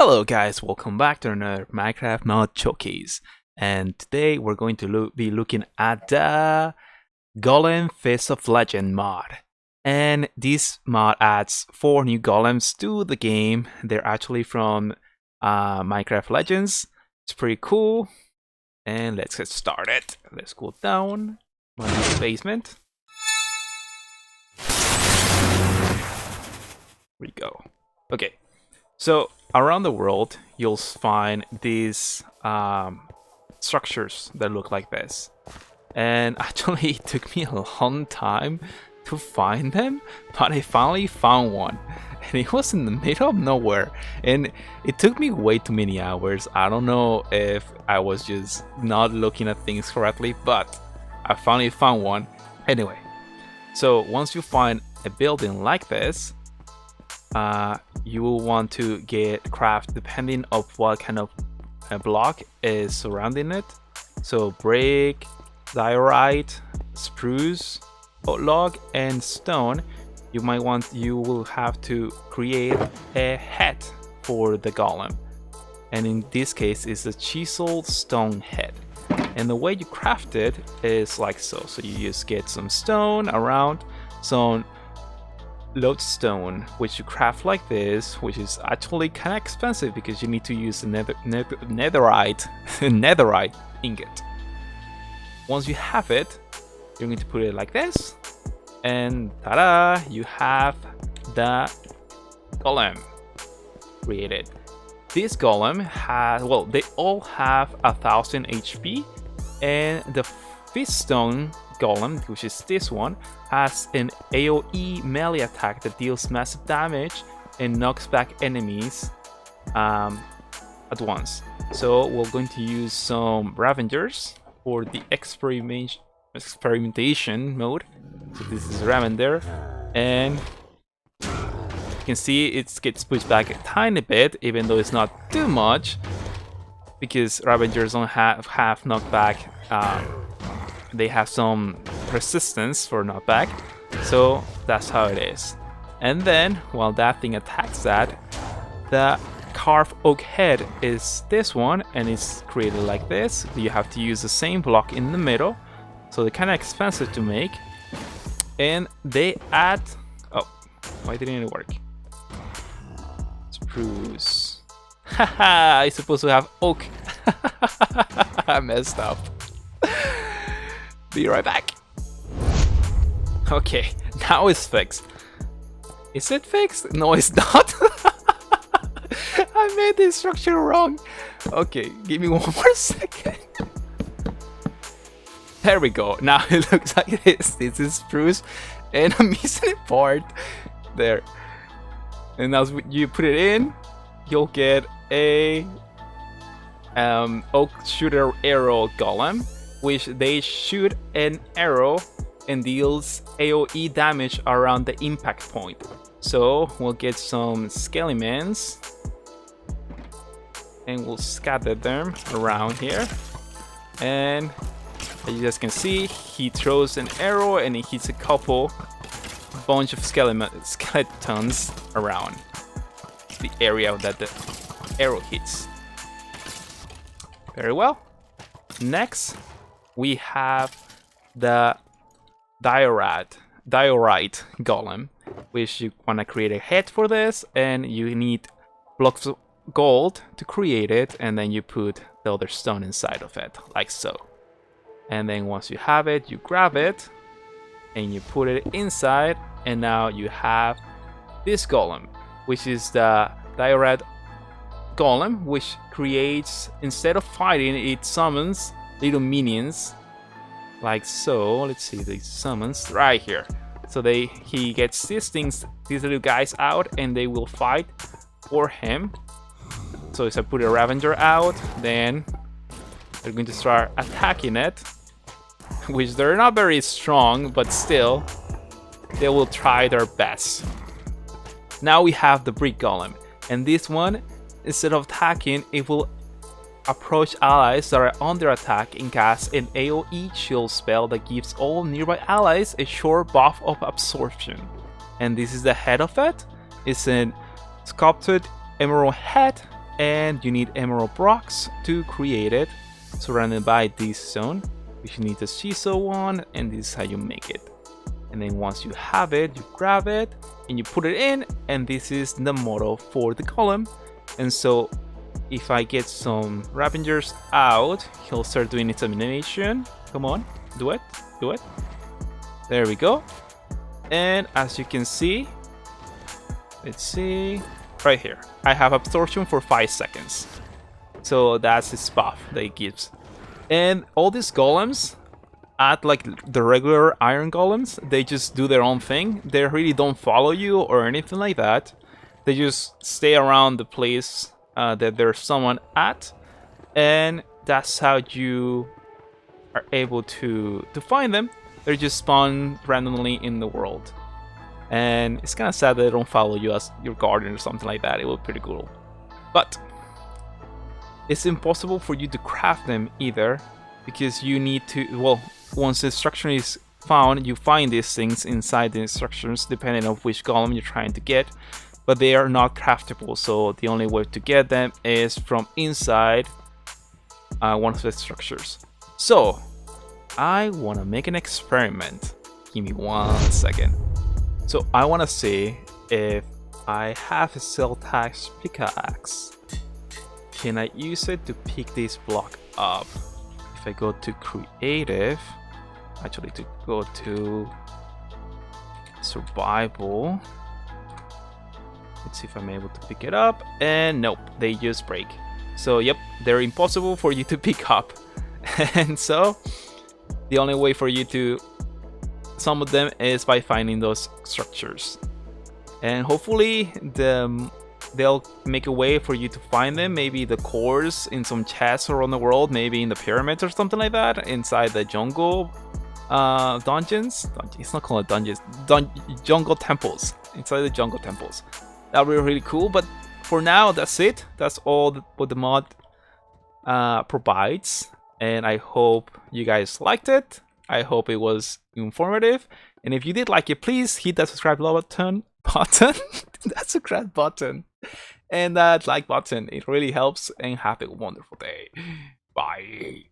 Hello guys, welcome back to another Minecraft mod showcase. And today we're going to be looking at the Golem Fist of Legend mod. And this mod adds 4 new golems to the game. They're actually from Minecraft Legends. It's pretty cool. And let's get started. Let's go down my basement. Here we go. Okay. So around the world, you'll find these structures that look like this. And actually, it took me a long time to find them, but I finally found one. And it was in the middle of nowhere. And it took me way too many hours. I don't know if I was just not looking at things correctly, but I finally found one. Anyway, so once you find a building like this, you will want to craft depending of what kind of block is surrounding it. So brick, diorite, spruce, oak log, and stone. You will have to create a head for the golem, and in this case it's a chiseled stone head. And the way you craft it is like so. So you just get some stone around, some lodestone, which you craft like this, which is actually kind of expensive because you need to use the netherite ingot. Once you have it, you're going to put it like this, and ta-da! You have the golem created. This golem has, well, they all have 1000 HP, and the fiststone golem, which is this one, has an AoE melee attack that deals massive damage and knocks back enemies at once. So we're going to use some Ravengers for the experimentation mode. So this is Ravender, and you can see it gets pushed back a tiny bit, even though it's not too much, because Ravengers don't have knockback. They have some resistance for knockback, so that's how it is. And then while that thing attacks that, the carved oak head is this one, and it's created like this. You have to use the same block in the middle, so they're kind of expensive to make. And they add, oh, why didn't it work? Spruce. Haha, it's supposed to have oak. I messed up. Be right back. Okay, now it's fixed. Is it fixed? No, it's not. I made this structure wrong. Okay, give me one more second. There we go. Now it looks like this. This is spruce, and I'm missing a part there. And as you put it in, you'll get a oak shooter arrow golem, which they shoot an arrow and deals AoE damage around the impact point. So we'll get some skeletons and we'll scatter them around here. And as you guys can see, he throws an arrow and he hits a bunch of skeletons around the area that the arrow hits. Very well. Next, we have the diorite golem, which you want to create a head for this, and you need blocks of gold to create it, and then you put the other stone inside of it, like so. And then once you have it, you grab it and you put it inside, and now you have this golem, which is the diorite golem, which creates, instead of fighting, it summons little minions like so. Let's see, these summons right here. So he gets these little guys out, and they will fight for him. So if I put a Ravenger out, then they're going to start attacking it, which they're not very strong, but still they will try their best. Now we have the brick golem, and this one, instead of attacking, it will approach allies that are under attack and cast an AoE shield spell that gives all nearby allies a short buff of absorption. And this is the head of it. It's a sculpted emerald head and you need emerald blocks to create it, surrounded by this zone, which you need the CISO one, and this is how you make it. And then once you have it, you grab it and you put it in, and this is the model for the golem. And so if I get some Ravengers out, he'll start doing its animation. Come on, do it, do it. There we go. And as you can see, let's see, right here, I have absorption for 5 seconds. So that's his buff that it gives. And all these golems, at like the regular iron golems, they just do their own thing. They really don't follow you or anything like that. They just stay around the place that there's someone at, and that's how you are able to find them. They just spawn randomly in the world, and it's kind of sad that they don't follow you as your guardian or something like that. It would be pretty cool, but it's impossible for you to craft them either, because you need to, well, once the instruction is found, you find these things inside the instructions depending on which golem you're trying to get, but they are not craftable, so the only way to get them is from inside one of the structures. So I want to make an experiment. Give me 1 second. So I want to see if I have a Celtax pickaxe, can I use it to pick this block up? If I go to creative, actually to go to survival, let's see if I'm able to pick it up, and nope, they just break. So yep, they're impossible for you to pick up. And so the only way for you to summon them is by finding those structures, and hopefully they'll make a way for you to find them. Maybe the cores in some chests around the world, maybe in the pyramids or something like that, inside the jungle dungeons. It's not called dungeons, jungle temples, inside the jungle temples. That would be really cool, but for now, that's it. That's all what the mod provides, and I hope you guys liked it. I hope it was informative, and if you did like it, please hit that subscribe button, that subscribe button, and that like button. It really helps, and have a wonderful day. Bye.